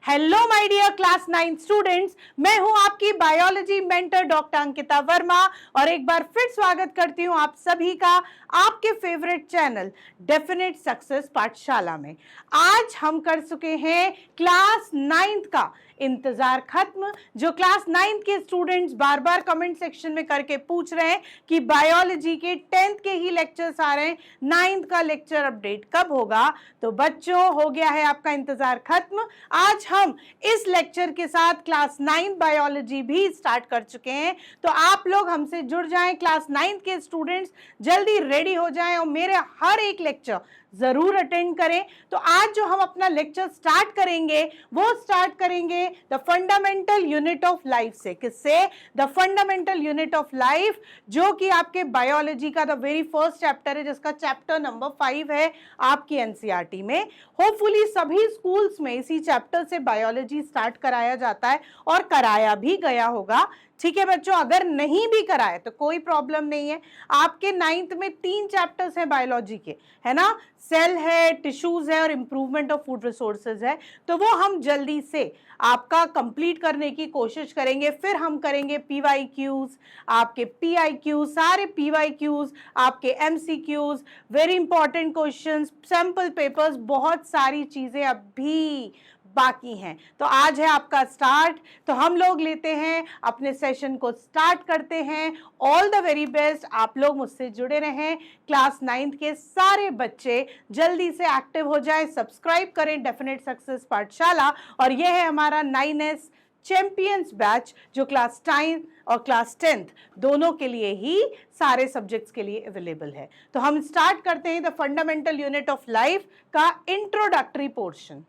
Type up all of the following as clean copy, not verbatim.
Hello my dear class 9 students, मैं हूं आपकी biology mentor doctor Ankita Verma और एक बार फिर स्वागत करती हूं आप सभी का आपके फेवरेट चैनल डेफिनेट सक्सेस पाठशाला में। आज हम कर चुके हैं क्लास 9 का इंतजार खत्म। जो क्लास 9 के स्टूडेंट्स बार बार कमेंट सेक्शन में करके पूछ रहे हैं कि बायोलॉजी के 10th के ही लेक्चर्स आ रहे हैं, 9th का लेक्चर अपडेट कब होगा, तो बच्चों हो गया है आपका इंतजार खत्म। आज हम इस लेक्चर के साथ क्लास 9 बायोलॉजी भी स्टार्ट कर चुके हैं, तो आप लोग हमसे जुड़ जाएं। क्लास 9 के स्टूडेंट्स जल्दी रेडी हो जाएं और मेरे हर एक लेक्चर जरूर अटेंड करें। तो आज जो हम अपना लेक्चर स्टार्ट करेंगे वो स्टार्ट करेंगे the fundamental unit of life से। किससे? The fundamental unit of life, जो कि आपके बायोलॉजी का द वेरी फर्स्ट चैप्टर है, जिसका चैप्टर नंबर 5 है आपकी एनसीईआरटी में। होपफुली सभी स्कूल्स में इसी चैप्टर से बायोलॉजी स्टार्ट कराया जाता है और कराया भी गया होगा। ठीक है बच्चों, अगर नहीं भी कराए तो कोई प्रॉब्लम नहीं है। आपके 9th में 3 चैप्टर्स हैं बायोलॉजी के, है ना, सेल है, टिश्यूज है और इंप्रूवमेंट ऑफ फूड रिसोर्सेज है। तो वो हम जल्दी से आपका कंप्लीट करने की कोशिश करेंगे। फिर हम करेंगे पीवाईक्यूज, आपके पीआईक्यूज, सारे पीवाईक्यूज, आपके MCQs, very important questions, sample papers, बहुत सारी चीजें अभी बाकी हैं। तो आज है आपका स्टार्ट, तो हम लोग लेते हैं अपने सेशन को स्टार्ट करते हैं। ऑल द वेरी बेस्ट, आप लोग मुझसे जुड़े रहें। क्लास 9th के सारे बच्चे जल्दी से एक्टिव हो जाएं, सब्सक्राइब करें डेफिनेट सक्सेस पाठशाला। और यह है हमारा 9S चैंपियंस बैच, जो क्लास 9 और क्लास 10th दोनों के लिए ही सारे सब्जेक्ट्स के लिए अवेलेबल है। तो हम स्टार्ट करते हैं the fundamental unit of life का इंट्रोडक्टरी पोर्शन।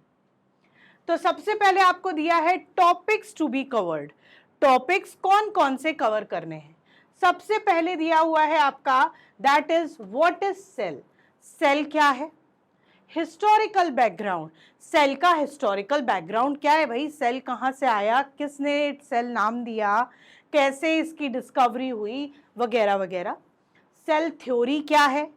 तो सबसे पहले आपको दिया है topics to be covered. Topics कौन कौन से कवर करने हैं? सबसे पहले दिया हुआ है आपका that is what is cell. Cell क्या है? Historical background. सेल का हिस्टोरिकल बैकग्राउंड क्या है भाई? सेल कहाँ से आया, किसने सेल नाम दिया, कैसे इसकी डिस्कवरी हुई, वगैरह वगैरह। सेल थ्योरी क्या है?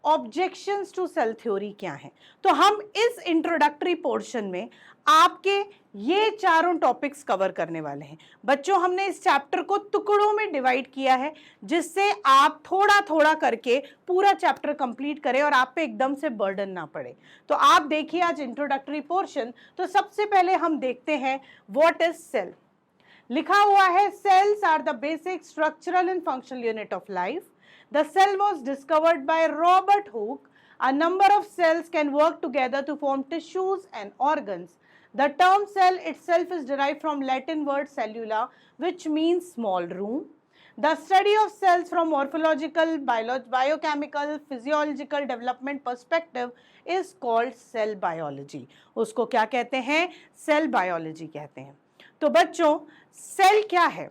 ऑब्जेक्शंस टू सेल थ्योरी क्या है? तो हम इस इंट्रोडक्टरी पोर्शन में आपके ये चारों टॉपिक्स कवर करने वाले हैं। बच्चों, हमने इस चैप्टर को टुकड़ों में डिवाइड किया है, जिससे आप थोड़ा थोड़ा करके पूरा चैप्टर कंप्लीट करें और आप पे एकदम से बर्डन ना पड़े। तो आप देखिए आज इंट्रोडक्टरी पोर्शन। तो सबसे पहले हम देखते हैं व्हाट इज सेल। लिखा हुआ है cells are the basic structural and functional unit of life. The cell was discovered by Robert Hooke. A number of cells can work together to form tissues and organs. The term cell itself is derived from Latin word cellula, which means small room. The study of cells from morphological, biochemical, physiological development perspective is called cell biology. उसको क्या कहते हैं? Cell biology कहते हैं। तो बच्चों, cell क्या है?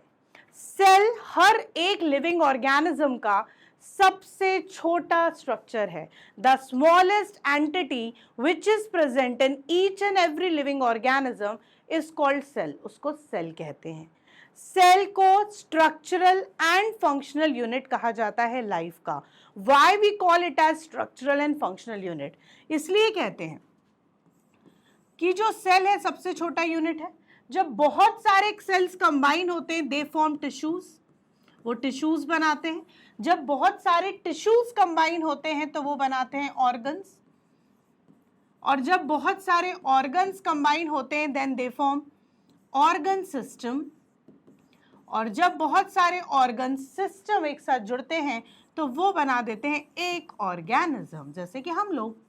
सेल हर एक लिविंग ऑर्गेनिज्म का सबसे छोटा स्ट्रक्चर है। The smallest entity which is present in each and every living organism is called cell. उसको सेल कहते हैं। सेल को स्ट्रक्चरल एंड फंक्शनल यूनिट कहा जाता है लाइफ का। Why we call it as structural and functional unit? इसलिए कहते हैं कि जो सेल है सबसे छोटा यूनिट है। जब बहुत सारे सेल्स कंबाइन होते हैं दे फॉर्म टिश्यूज, वो टिश्यूज बनाते हैं। जब बहुत सारे टिश्यूज कंबाइन होते हैं तो वो बनाते हैं ऑर्गन्स, और जब बहुत सारे ऑर्गन्स कंबाइन होते हैं then they form organ system, और जब बहुत सारे ऑर्गन सिस्टम एक साथ जुड़ते हैं तो वो बना देते हैं एक ऑर्गेनिज्म, जैसे कि हम लोग।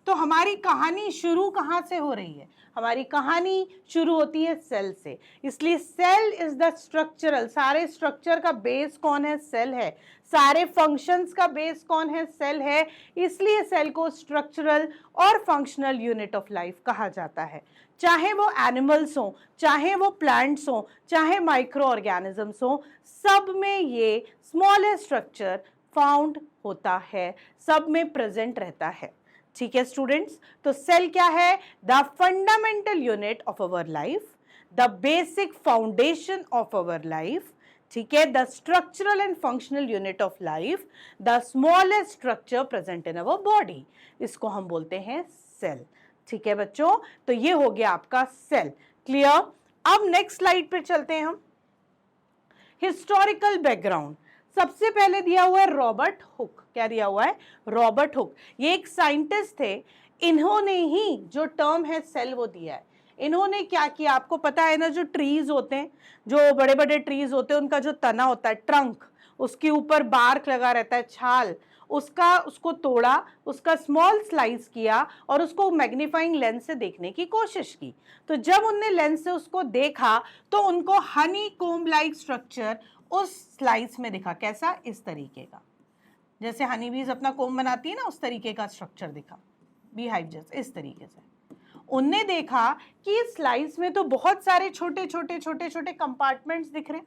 तो हमारी कहानी शुरू कहाँ से हो रही है? हमारी कहानी शुरू होती है सेल से। इसलिए सेल इज द स्ट्रक्चरल, सारे स्ट्रक्चर का बेस कौन है? सेल है। सारे फंक्शंस का बेस कौन है? सेल है। इसलिए सेल को स्ट्रक्चरल और फंक्शनल यूनिट ऑफ लाइफ कहा जाता है। चाहे वो एनिमल्स हो, चाहे वो प्लांट्स हो, चाहे माइक्रो ऑर्गेनिजम्स हो, सब में ये स्मॉलेस्ट स्ट्रक्चर फाउंड होता है, सब में प्रेजेंट रहता है। ठीक है स्टूडेंट्स, तो सेल क्या है? The fundamental unit of our life, the basic foundation of our life. ठीक है, the structural and functional unit of life, the smallest structure present in our body, इसको हम बोलते हैं सेल। ठीक है बच्चों, तो ये हो गया आपका सेल। क्लियर? अब नेक्स्ट स्लाइड पे चलते हैं हम। हिस्टोरिकल बैकग्राउंड सबसे पहले दिया हुआ है रॉबर्ट हुक। क्या दिया हुआ है? Robert Hooke. ये एक साइंटिस्ट थे, इन्होंने ही जो टर्म है सेल वो दिया है। इन्होंने क्या किया आपको पता है ना, जो ट्रीज होते हैं, जो बड़े बड़े ट्रीज होते हैं, उनका जो तना होता है, ट्रंक, उसके ऊपर बार्क लगा रहता है, छाल, उसको तोड़ा, उसका स्मॉल स्लाइस किया और उसको मैग्नीफाइंग लेंस से देखने की कोशिश की। तो जब उनने लेंस से उसको देखा तो उनको हनी कोम्ब लाइक स्ट्रक्चर उस स्लाइस में दिखा। कैसा? इस तरीके का, जैसे हनी बीज अपना कोम्ब बनाती है ना, उस तरीके का स्ट्रक्चर दिखा, बी हाइव जैसे, इस तरीके से। उनने देखा कि इस स्लाइस में तो बहुत सारे छोटे छोटे छोटे छोटे कंपार्टमेंट्स दिख रहे हैं।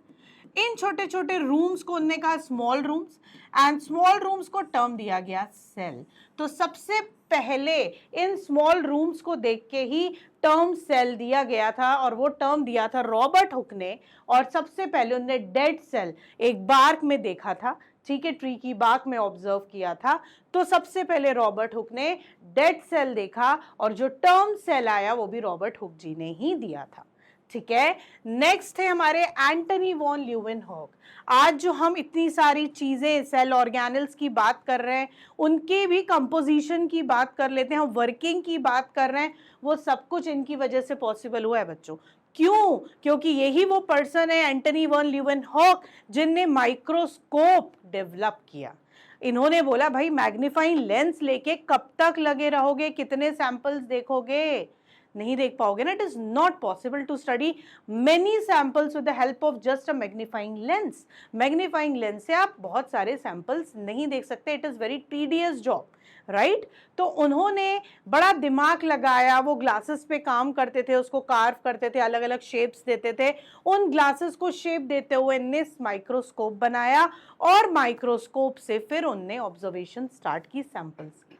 इन छोटे छोटे रूम्स को उन्होंने कहा small rooms, and small rooms को टर्म दिया गया सेल। तो सबसे पहले इन स्मॉल रूम्स को देख के ही टर्म सेल दिया गया था, और वो टर्म दिया था रॉबर्ट हुक ने। और सबसे पहले उन्होंने डेड सेल एक बार्क में देखा था, ठीक है, ट्री की बार्क में ऑब्जर्व किया था। तो सबसे पहले रॉबर्ट हुक ने डेड सेल देखा, और जो टर्म सेल आया वो भी रॉबर्ट हुक जी ने ही दिया था। ठीक है, नेक्स्ट है हमारे एंटनी वॉन ल्यूवेनहॉक। आज जो हम इतनी सारी चीजें सेल ऑर्गेनेल्स की बात कर रहे हैं, उनके भी कंपोजिशन की बात कर लेते हैं, हम वर्किंग की बात कर रहे हैं, वो सब कुछ इनकी वजह से पॉसिबल हुआ है बच्चों। क्यों? क्योंकि यही वो पर्सन है एंटनी वॉन ल्यूवेनहॉक जिनने माइक्रोस्कोप डेवलप किया। इन्होंने बोला भाई मैग्नीफाइंग लेंस लेके कब तक लगे रहोगे, कितने सैंपल्स देखोगे, नहीं देख पाओगे ना। It is not possible to study many samples with the help of just a magnifying lens. Magnifying lens से आप बहुत सारे सैंपल्स नहीं देख सकते, it is very tedious job, right. तो उन्होंने बड़ा दिमाग लगाया, वो ग्लासेस पे काम करते थे, उसको कार्व करते थे, अलग अलग शेप्स देते थे। उन ग्लासेस को शेप देते हुए इनने माइक्रोस्कोप बनाया, और माइक्रोस्कोप से फिर उनने ऑब्जर्वेशन स्टार्ट की सैंपल्स की।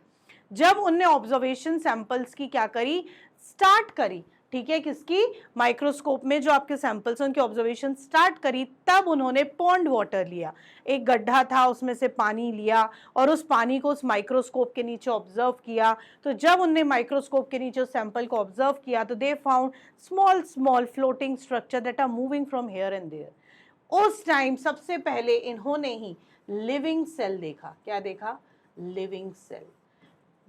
जब उनने ऑब्जर्वेशन सैंपल्स की क्या करी, स्टार्ट करी, ठीक है, किसकी? माइक्रोस्कोप में जो आपके सैंपल्स हैं उनकी ऑब्जर्वेशन स्टार्ट करी, तब उन्होंने पॉन्ड वाटर लिया, एक गड्ढा था उसमें से पानी लिया, और उस पानी को उस माइक्रोस्कोप के नीचे ऑब्जर्व किया। तो जब उनने माइक्रोस्कोप के नीचे उस सैंपल को ऑब्जर्व किया तो they found small small floating structure that are moving from here and there. उस टाइम सबसे पहले इन्होंने ही लिविंग सेल देखा। क्या देखा? Living cell.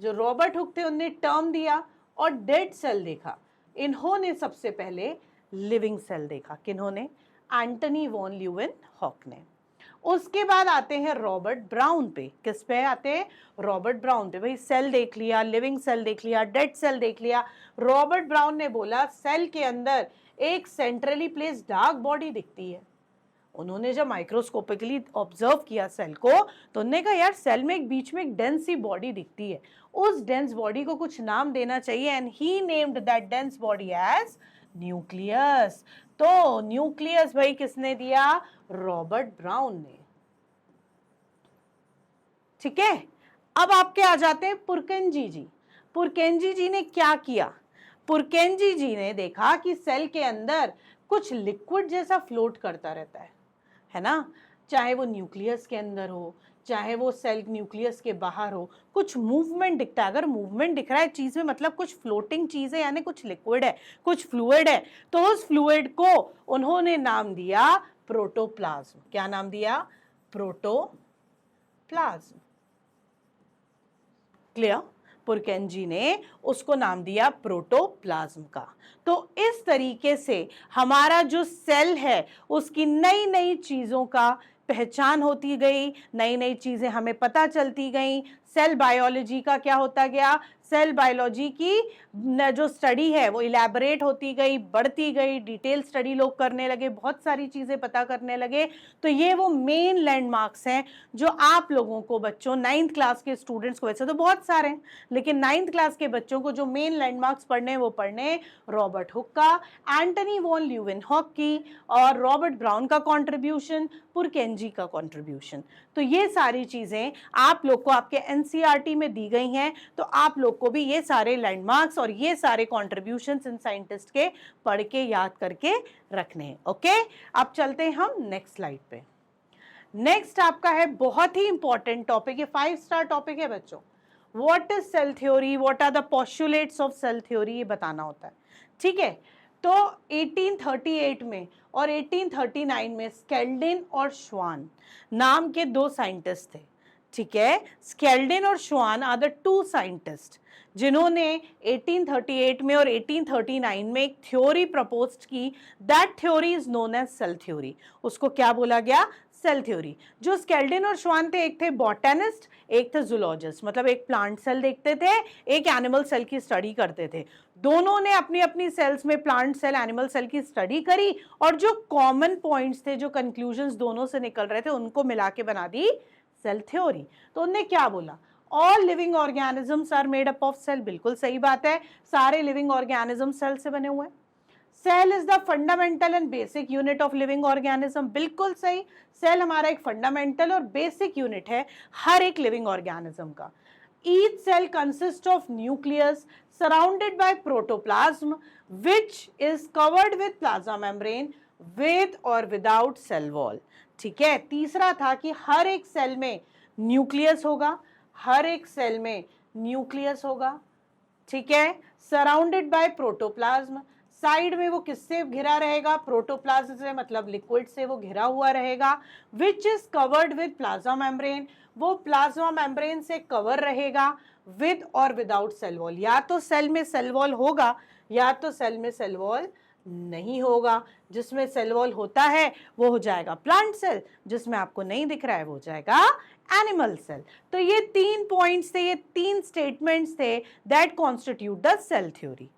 जो रॉबर्ट हुक थे उन्होंने टर्म दिया और डेड सेल देखा, इन्होंने सबसे पहले लिविंग सेल देखा। किन्होंने? एंटनी वॉन ल्यूवेनहॉक ने। उसके बाद आते हैं रॉबर्ट ब्राउन पे। किस पे आते हैं? रॉबर्ट ब्राउन पे। भाई सेल देख लिया, लिविंग सेल देख लिया, डेड सेल देख लिया। रॉबर्ट ब्राउन ने बोला सेल के अंदर एक सेंट्रली प्लेस्ड डार्क बॉडी दिखती है। उन्होंने जब माइक्रोस्कोपिकली ऑब्जर्व किया सेल को, तो उन्होंने कहा यार सेल में एक बीच में एक डेंस सी बॉडी दिखती है, उस डेंस बॉडी को कुछ नाम देना चाहिए, and he named that dense body as nucleus. तो न्यूक्लियस भाई किसने दिया? रॉबर्ट ब्राउन ने। ठीक है, अब आपके आ जाते हैं पुरकेंजी जी। पुरकेंजी जी ने क्या किया? पुरकेंजी जी ने देखा कि सेल के अंदर कुछ लिक्विड जैसा फ्लोट करता रहता है ना, चाहे वो न्यूक्लियस के अंदर हो, चाहे वो सेल न्यूक्लियस के बाहर हो, कुछ मूवमेंट दिखता है। अगर मूवमेंट दिख रहा है चीज में, मतलब कुछ फ्लोटिंग चीज है, यानी कुछ लिक्विड है, कुछ फ्लूइड है। तो उस फ्लूइड को उन्होंने नाम दिया प्रोटोप्लाज्म। क्या नाम दिया? प्रोटोप्लाज्म। क्लियर? पुरकेंजी ने उसको नाम दिया प्रोटोप्लाज्म का। तो इस तरीके से हमारा जो सेल है उसकी नई नई चीजों का पहचान होती गई, नई नई चीजें हमें पता चलती गई। सेल बायोलॉजी का क्या होता गया? सेल बायोलॉजी की जो स्टडी है वो इलैबोरेट होती गई, बढ़ती गई, डिटेल स्टडी लोग करने लगे, बहुत सारी चीजें पता करने लगे। तो ये वो मेन लैंडमार्क्स हैं जो आप लोगों को बच्चों 9th क्लास के स्टूडेंट्स को, वैसे तो बहुत सारे हैं लेकिन 9th क्लास के बच्चों को जो मेन लैंडमार्क्स पढ़ने हैं वो पढ़ने रॉबर्ट हुक का, एंटनी वॉन ल्यूवेनहॉक की, और रॉबर्ट ब्राउन का कॉन्ट्रीब्यूशन, पुरकेंजी का कॉन्ट्रीब्यूशन। तो ये सारी चीजें आप लोग को आपके एनसीईआरटी में दी गई हैं, तो आप लोग को भी ये सारे लैंडमार्क्स और ये सारे कॉन्ट्रीब्यूशंस इन साइंटिस्ट के पढ़ के याद करके रखने हैं। ओके, अब चलते हैं हम नेक्स्ट स्लाइड पे। नेक्स्ट आपका है बहुत ही इंपॉर्टेंट टॉपिक, ये 5 स्टार टॉपिक है बच्चों, what is cell theory, what are the postulates of cell theory, ये बताना होता है, ठीक है। तो 1838 में और 1839 में स्केल्डिन और श्वान नाम के दो साइंटिस्ट थे, ठीक है। स्केल्डिन और श्वान आर द टू साइंटिस्ट जिन्होंने 1838 में और 1839 में एक थ्योरी प्रपोज्ड की। That theory is known as cell theory. उसको क्या बोला गया? Cell theory. जो स्केल्डिन और श्वान थे, एक थे बॉटनिस्ट, एक थे जूलॉजिस्ट, मतलब एक प्लांट सेल देखते थे, एक एनिमल सेल की स्टडी करते थे। दोनों ने अपनी अपनी सेल्स में प्लांट सेल, एनिमल सेल की स्टडी करी और जो कॉमन पॉइंट्स थे, जो कंक्लूजन्स दोनों से निकल रहे थे, उनको मिला के बना दी सेल थ्योरी। तो उन्होंने क्या बोला? All living organisms are made up of cell. बिल्कुल सही बात है, सारे लिविंग ऑर्गेनिज्म सेल से बने हुए हैं। Cell is the fundamental and basic unit of living organism. बिल्कुल सही, सेल हमारा एक फंडामेंटल और बेसिक यूनिट है हर एक लिविंग ऑर्गेनिज्म का। Each cell consist of nucleus surrounded by protoplasm which is covered with plasma membrane with और विदाउट सेल वॉल, ठीक है। तीसरा था कि हर एक सेल में न्यूक्लियस होगा, हर एक सेल में न्यूक्लियस होगा, ठीक है, सराउंडेड बाय प्रोटोप्लाज्म। साइड में वो किससे घिरा रहेगा? प्रोटोप्लाज्म से, मतलब लिक्विड से वो घिरा हुआ रहेगा। विच is covered with plasma membrane, वो प्लाज्मा मेम्ब्रेन से कवर रहेगा। विद और विदाउट सेल वॉल, या तो सेल में सेल वॉल होगा या तो सेल में सेल वॉल नहीं होगा। जिसमें सेल वॉल होता है वो हो जाएगा प्लांट सेल, जिसमें आपको नहीं दिख रहा है वो हो जाएगा एनिमल सेल। तो ये 3 पॉइंट्स थे, ये 3 स्टेटमेंट्स थे that constitute the cell theory.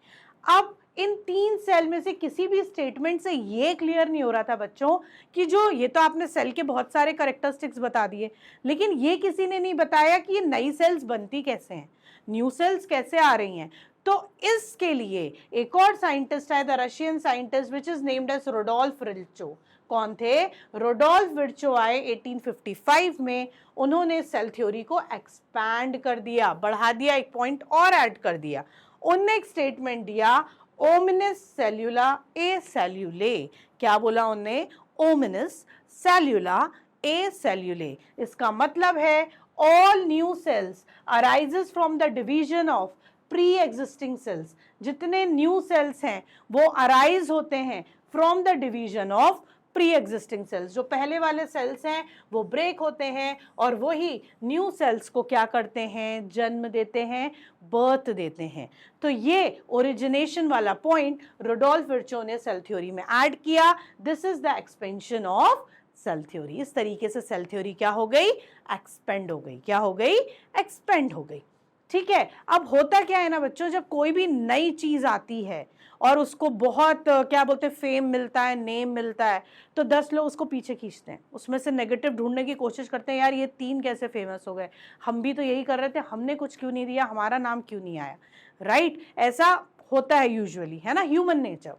अब इन 3 सेल में से किसी भी स्टेटमेंट से ये क्लियर नहीं हो रहा था बच्चों कि जो ये तो आपने सेल के बहुत सारे कैरेक्टरिस्टिक्स बता दिए, लेकिन ये किसी ने नहीं बताया कि ये नई सेल्स बनती कैसे हैं, न्यू सेल्स कैसे आ रही हैं। तो इसके लिए एक और साइंटिस्ट है, the Russian scientist which is named as Rudolf Virchow. कौन थे? रुडोल्फ विर्चो आए 1855 में। उन्होंने सेल थ्योरी को एक्सपैंड कर दिया, बढ़ा दिया, एक पॉइंट और ऐड कर दिया। उनने एक स्टेटमेंट दिया, ओमिनिस सेल्यूला ए सेल्यूले। क्या बोला उन्होंने? ओमिनिस सेल्यूला ए सेल्यूले। इसका मतलब है all new sales arises from the division of pre existing cells. जितने न्यू सेल्स हैं वो अराइज होते हैं from the division of pre existing cells. जो पहले वाले सेल्स हैं वो ब्रेक होते हैं और वही न्यू सेल्स को क्या करते हैं? जन्म देते हैं, बर्थ देते हैं। तो ये ओरिजिनेशन वाला पॉइंट रुडोल्फ विर्चो ने सेल थ्योरी में ऐड किया। This is the expansion of cell theory. इस तरीके से सेल थ्योरी क्या हो गई? एक्सपेंड हो गई। क्या हो गई? एक्सपेंड हो गई, ठीक है। अब होता क्या है ना बच्चों, जब कोई भी नई चीज आती है और उसको बहुत क्या बोलते हैं, फेम मिलता है, नेम मिलता है, तो 10 लोग उसको पीछे खींचते हैं, उसमें से नेगेटिव ढूंढने की कोशिश करते हैं, यार ये 3 कैसे फेमस हो गए, हम भी तो यही कर रहे थे, हमने कुछ क्यों नहीं दिया, हमारा नाम क्यों नहीं आया, राइट। ऐसा होता है यूजुअली, है ना, ह्यूमन नेचर।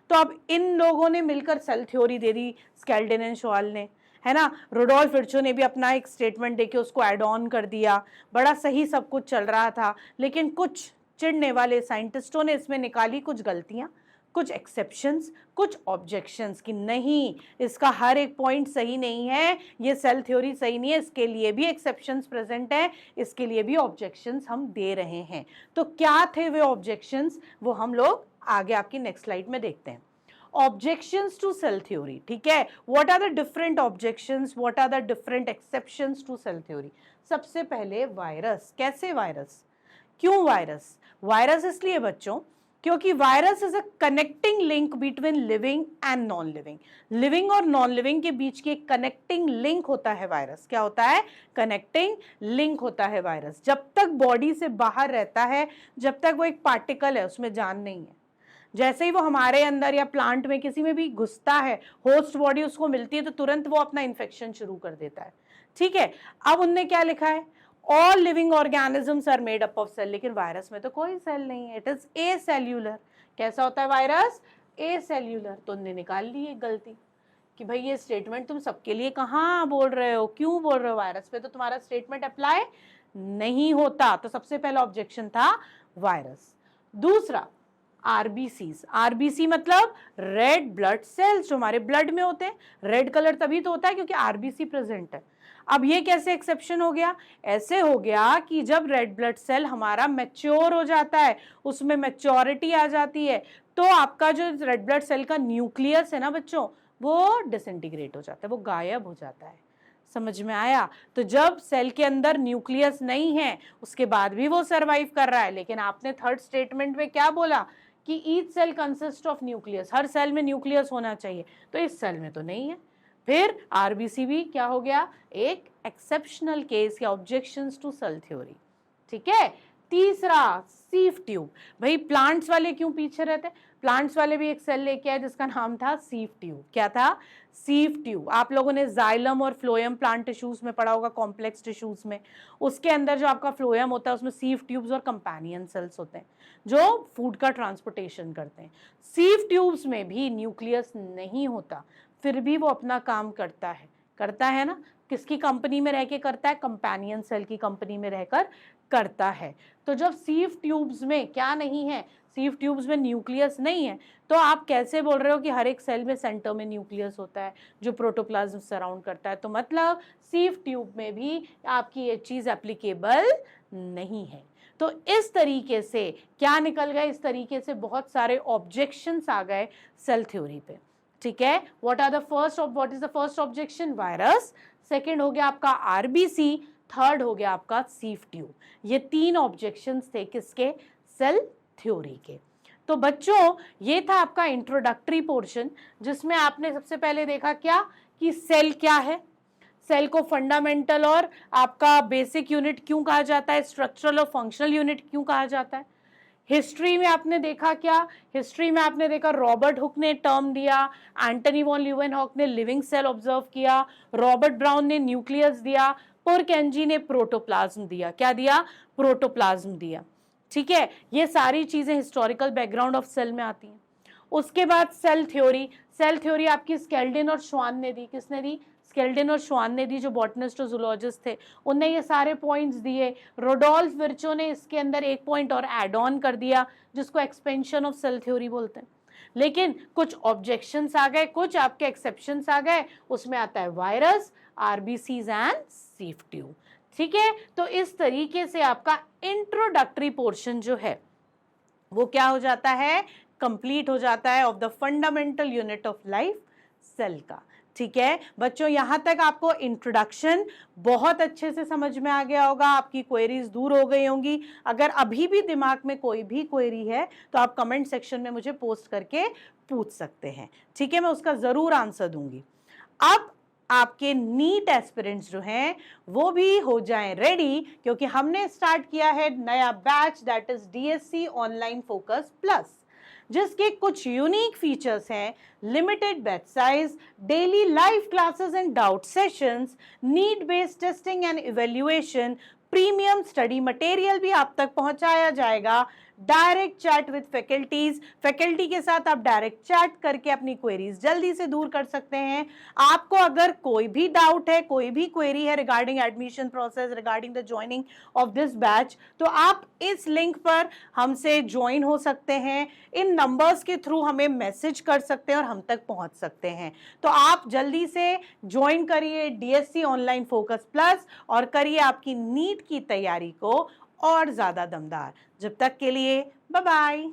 तो अब इन लोगों ने मिलकर सेल थ्योरी दे दी, स्केल्डिन एंड श्वाल ने, है ना। रुडोल्फ विर्चो ने भी अपना एक स्टेटमेंट देके उसको ऐड ऑन कर दिया। बड़ा सही सब कुछ चल रहा था, लेकिन कुछ चिढ़ने वाले साइंटिस्टों ने इसमें निकाली कुछ गलतियां, कुछ एक्सेप्शंस, कुछ ऑब्जेक्शंस कि नहीं, इसका हर एक पॉइंट सही नहीं है, ये सेल थ्योरी सही नहीं है, इसके लिए भी एक्सेप्शंस प्रेजेंट है, इसके लिए भी ऑब्जेक्शंस हम दे रहे हैं। तो क्या थे वे ऑब्जेक्शंस, वो हम लोग आगे आपकी नेक्स्ट स्लाइड में देखते हैं। Objections to cell theory, ठीक है। What are the different objections? What are the different exceptions to cell theory? सबसे पहले वायरस। कैसे वायरस? क्यों वायरस? वायरस इसलिए बच्चों क्योंकि virus is a connecting link between living and non living. Living और नॉन लिविंग के बीच की कनेक्टिंग लिंक होता है वायरस। क्या होता है? कनेक्टिंग लिंक होता है वायरस। जब तक बॉडी से बाहर रहता है, जब तक वो एक पार्टिकल है, उसमें जान नहीं है। जैसे ही वो हमारे अंदर या प्लांट में किसी में भी घुसता है, होस्ट बॉडी उसको मिलती है, तो तुरंत वो अपना इन्फेक्शन शुरू कर देता है, ठीक है। अब उनने क्या लिखा है? All living organisms are made up of cell. लेकिन वायरस में तो कोई सेल नहीं है, इट इज ए सेल्यूलर। कैसा होता है वायरस? ए सेल्यूलर। तो उनने निकाल ली एक गलती कि भाई ये स्टेटमेंट तुम सबके लिए कहाँ बोल रहे हो, क्यों बोल रहे हो, वायरस पे तो तुम्हारा स्टेटमेंट अप्लाई नहीं होता। तो सबसे पहला ऑब्जेक्शन था वायरस। दूसरा आरबीसीज। आरबीसी मतलब रेड ब्लड सेल्स, जो हमारे ब्लड में होते हैं। रेड कलर तभी तो होता है क्योंकि आरबीसी प्रेजेंट है। अब ये कैसे एक्सेप्शन हो गया? ऐसे हो गया कि जब रेड ब्लड सेल हमारा मैच्योर हो जाता है, उसमें मैच्योरिटी आ जाती है, तो आपका जो रेड ब्लड सेल का न्यूक्लियस है ना बच्चों, वो डिसइंटीग्रेट हो जाता है, वो गायब हो जाता है। समझ में आया? तो जब सेल के अंदर न्यूक्लियस नहीं है, उसके बाद भी वो सरवाइव कर रहा है, लेकिन आपने थर्ड स्टेटमेंट में क्या बोला कि each cell consist of nucleus, हर सेल में न्यूक्लियस होना चाहिए, तो इस सेल में तो नहीं है। फिर आरबीसी भी क्या हो गया? एक एक्सेप्शनल केस या ऑब्जेक्शंस टू सेल थ्योरी। ठीक है। तीसरा, सीफ ट्यूब। भाई प्लांट्स वाले क्यों पीछे रहते? प्लांट्स वाले भी एक सेल लेके आए जिसका नाम था सीफ ट्यूब। क्या था? सीफ ट्यूब। आप लोगों ने जाइलम और फ्लोएम प्लांट टिश्यूज में पढ़ा होगा, कॉम्प्लेक्स टिश्यूज में। उसके अंदर जो आपका फ्लोएम होता है उसमें सीफ ट्यूब्स और कंपेनियन सेल्स होते हैं जो फूड का ट्रांसपोर्टेशन करते हैं। सीफ ट्यूब्स में भी न्यूक्लियस नहीं होता, फिर भी वो अपना काम करता है ना। किसकी कंपनी में रह के करता है? कंपेनियन सेल की कंपनी में रहकर करता है। तो जब सीफ ट्यूब्स में क्या नहीं है, सीफ ट्यूब्स में न्यूक्लियस नहीं है, तो आप कैसे बोल रहे हो कि हर एक सेल में सेंटर में न्यूक्लियस होता है जो प्रोटोप्लाज्म सराउंड करता है? तो मतलब सीफ ट्यूब में भी आपकी ये चीज एप्लीकेबल नहीं है। तो इस तरीके से क्या निकल गए? इस तरीके से बहुत सारे ऑब्जेक्शंस आ गए सेल थ्योरी पे। ठीक है। What is the first objection? Virus. Second हो गया आपका आरबीसी, थर्ड हो गया आपका सीफ ट्यूब। ये तीन ऑब्जेक्शंस थे किसके? सेल थ्योरी के। तो बच्चों ये था आपका इंट्रोडक्टरी पोर्शन, जिसमें आपने सबसे पहले देखा क्या कि सेल क्या है, सेल को फंडामेंटल और आपका बेसिक यूनिट क्यों कहा जाता है, स्ट्रक्चरल और फंक्शनल यूनिट क्यों कहा जाता है। हिस्ट्री में आपने देखा क्या? हिस्ट्री में आपने देखा रॉबर्ट हुक ने टर्म दिया, एंटनी वॉन ल्यूवेनहॉक ने लिविंग सेल ऑब्जर्व किया, रॉबर्ट ब्राउन ने न्यूक्लियस दिया, पुरकेंजी ने प्रोटोप्लाज्म दिया। क्या दिया? प्रोटोप्लाज्म दिया। ठीक है। ये सारी चीजें हिस्टोरिकल बैकग्राउंड ऑफ सेल में आती हैं। उसके बाद सेल थ्योरी। सेल थ्योरी आपकी स्केल्डन और श्वान ने दी। किसने दी? स्केल्डन और श्वान ने दी, जो बॉटनिस्ट और जूलॉजिस्ट थे। उनने ये सारे पॉइंट्स दिए। रोडोल्फ विर्चो ने इसके अंदर एक पॉइंट और एड ऑन कर दिया, जिसको एक्सपेंशन ऑफ सेल थ्योरी बोलते हैं। लेकिन कुछ ऑब्जेक्शंस आ गए, कुछ आपके एक्सेप्शंस आ गए। उसमें आता है वायरस, आरबीसीज एंड सीफ ट्यूब। ठीक है। तो इस तरीके से आपका इंट्रोडक्टरी पोर्शन जो है वो क्या हो जाता है? कंप्लीट हो जाता है of the fundamental unit of life, cell का। ठीक है बच्चों, यहां तक आपको इंट्रोडक्शन बहुत अच्छे से समझ में आ गया होगा, आपकी क्वेरीज दूर हो गई होंगी। अगर अभी भी दिमाग में कोई भी क्वेरी है तो आप कमेंट सेक्शन में मुझे पोस्ट करके पूछ सकते हैं। ठीक है, मैं उसका जरूर आंसर दूंगी। अब आपके नीट एस्पिरेंट्स जो हैं वो भी हो जाएं रेडी, क्योंकि हमने स्टार्ट किया है नया batch, that is DSC online focus plus, जिसके कुछ यूनिक फीचर्स हैं। Limited batch size, daily live classes and doubt sessions, need based testing and evaluation, premium study material भी आप तक पहुंचाया जाएगा, direct chat with faculties, faculty के साथ आप डायरेक्ट चैट करके अपनी क्वेरीज जल्दी से दूर कर सकते हैं। आपको अगर कोई भी डाउट है, कोई भी क्वेरी है regarding admission process, regarding the joining of this batch, तो आप इस लिंक पर हमसे ज्वाइन हो सकते हैं। इन नंबर्स के थ्रू हमें मैसेज कर सकते हैं और हम तक पहुंच सकते हैं। तो आप जल्दी से ज्वाइन करिए डीएससी ऑनलाइन फोकस प्लस और करिए आपकी नीट की तैयारी को और ज्यादा दमदार। जब तक के लिए बाय बाय।